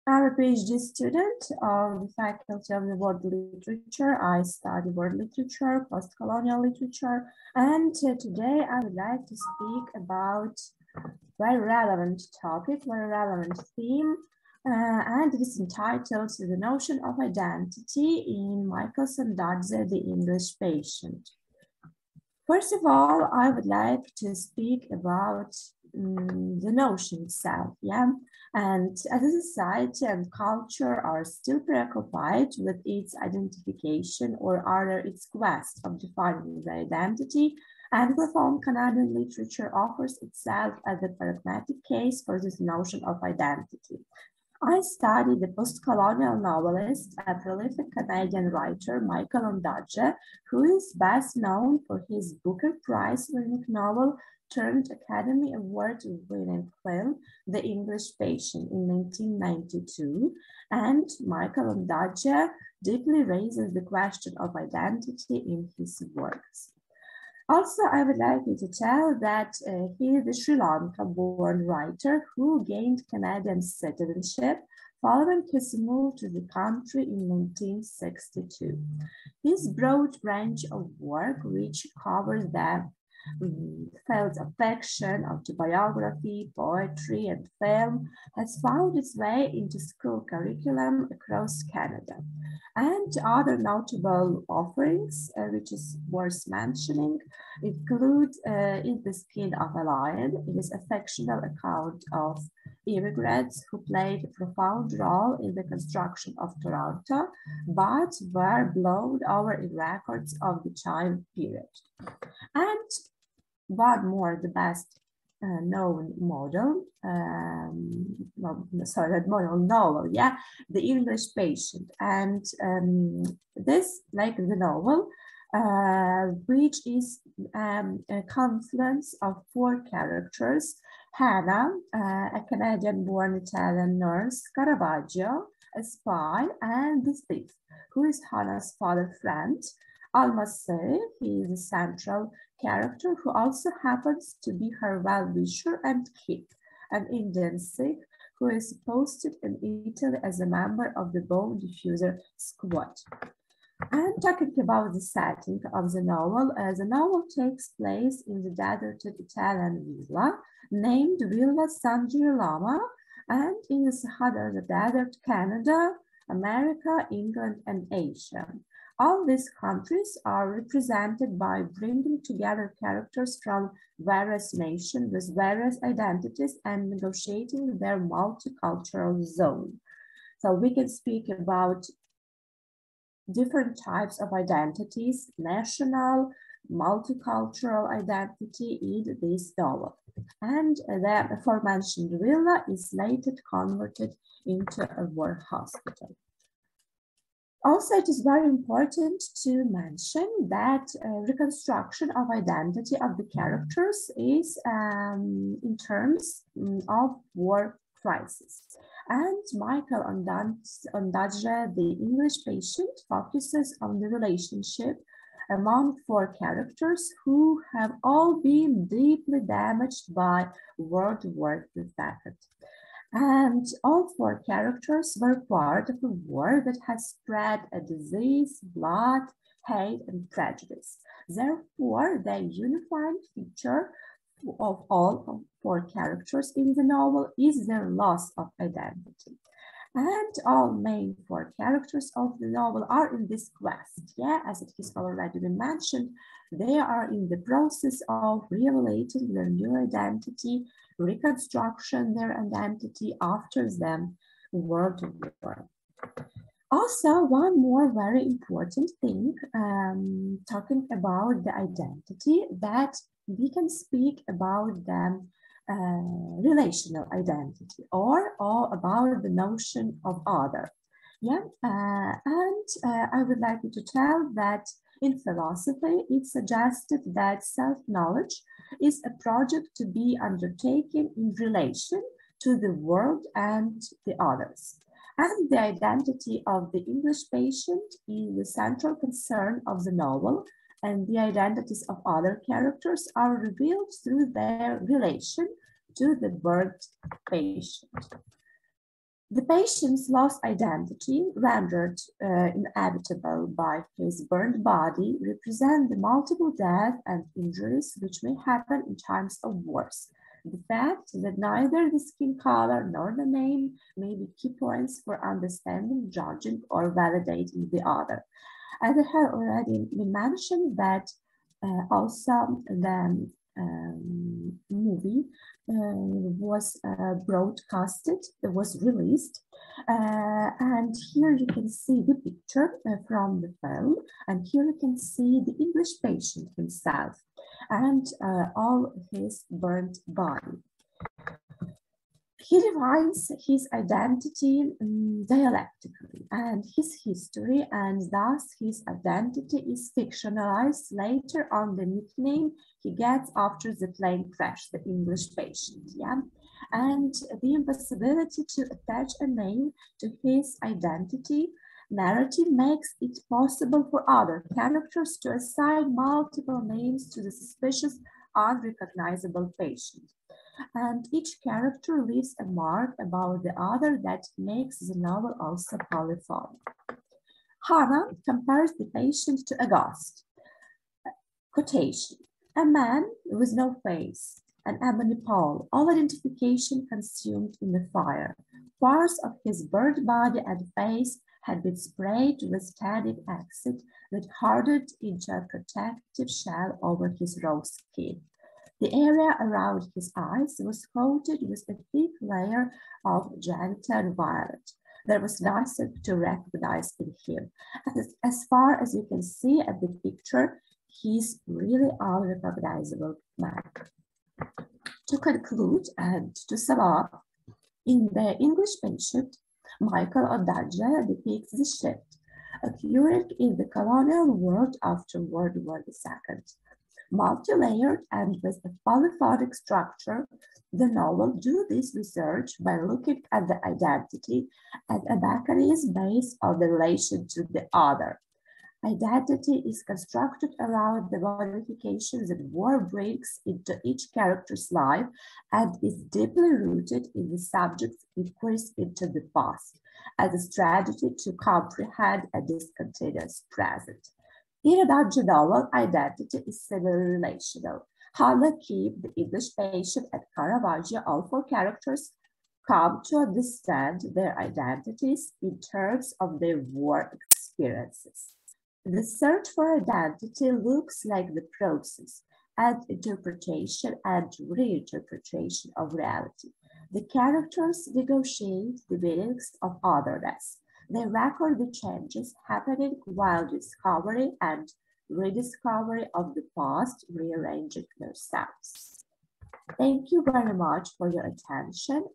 I'm a PhD student of the Faculty of the World Literature. I study world literature, post-colonial literature, and today I would like to speak about a very relevant topic, very relevant theme, and it is entitled The Notion of Identity in Michael's Ondatje, the English Patient. First of all, I would like to speak about the notion itself, and as a society and culture are still preoccupied with its identification or rather its quest of defining the identity, Anglophone Canadian literature offers itself as a pragmatic case for this notion of identity. I studied the post-colonial novelist, a prolific Canadian writer, Michael Ondatje, who is best known for his Booker Prize-winning novel turned Academy Award-winning film, The English Patient, in 1992. And Michael Ondatje deeply raises the question of identity in his works. Also, I would like you to tell that he is a Sri Lanka-born writer who gained Canadian citizenship following his move to the country in 1962. His broad range of work, which covers the fields of fiction, autobiography, poetry, and film, has found its way into school curriculum across Canada. And other notable offerings, which is worth mentioning, include In the Skin of a Lion. It is a fictional account of immigrants who played a profound role in the construction of Toronto, but were blown over in records of the time period. And one more, the best known model, novel, The English Patient. And this, like the novel, which is a confluence of four characters: Hannah, a Canadian-born Italian nurse, Caravaggio, a spy, and the thief, who is Hannah's father friend. Almasé, he is a central character who also happens to be her well-wisher, and Kip, an Indian Sikh who is posted in Italy as a member of the bomb diffuser squad. And talking about the setting of the novel takes place in the deserted Italian villa named Villa San Girolamo, and in the Sahara Desert, Canada, America, England, and Asia. All these countries are represented by bringing together characters from various nations with various identities and negotiating their multicultural zone. So we can speak about different types of identities, national, multicultural identity in this novel. And the aforementioned villa is later converted into a war hospital. Also, it is very important to mention that reconstruction of identity of the characters is in terms of war crisis. And Michael Ondatje, the English Patient, focuses on the relationship among four characters who have all been deeply damaged by World War II. And all four characters were part of a war that has spread a disease, blood, hate, and prejudice. Therefore, the unifying feature of all four characters in the novel is their loss of identity. And all main four characters of the novel are in this quest. As it has already been mentioned, they are in the process of revelating their new identity, reconstruction their identity after the World War. Also, one more very important thing, talking about the identity, that we can speak about the relational identity or about the notion of other. I would like you to tell that in philosophy, it's suggested that self-knowledge is a project to be undertaken in relation to the world and the others. And the identity of the English patient is the central concern of the novel, and the identities of other characters are revealed through their relation to the bird patient. The patient's lost identity, rendered inevitable by his burned body, represent the multiple deaths and injuries which may happen in times of wars. The fact that neither the skin color nor the name may be key points for understanding, judging, or validating the other. As I have already mentioned that also the movie was broadcasted, it was released, and here you can see the picture from the film, and here you can see the English patient himself and all his burnt body. He defines his identity dialectically and his history, and thus his identity is fictionalized later on the nickname he gets after the plane crash, the English patient, yeah? And the impossibility to attach a name to his identity narrative makes it possible for other characters to assign multiple names to the suspicious, unrecognizable patient. And each character leaves a mark about the other that makes the novel also polyphonic. Hannah compares the patient to a ghost. Quotation: a man with no face, an ebony pole, all identification consumed in the fire. Parts of his burned body and face had been sprayed with static acid that hardened into a protective shell over his raw skin. The area around his eyes was coated with a thick layer of genital violet. There was nothing to recognize in him. As far as you can see at the picture, he's really unrecognizable man. To conclude and to sum up, in the English patient, Michael Ondatje depicts the shift occurring in the colonial world after World War II. Multi-layered and with a polyphonic structure, the novel do this research by looking at the identity as a mechanism based on the relation to the other. Identity is constructed around the modifications that war brings into each character's life and is deeply rooted in the subject's inquiries into the past as a strategy to comprehend a discontinuous present. In a Ondatje novel, identity is similarly relational. Hannah, Keith, the English patient, and Caravaggio, all four characters, come to understand their identities in terms of their war experiences. The search for identity looks like the process and interpretation and reinterpretation of reality. The characters negotiate the meanings of otherness. They record the changes happening while discovery and rediscovery of the past rearranging themselves. Thank you very much for your attention,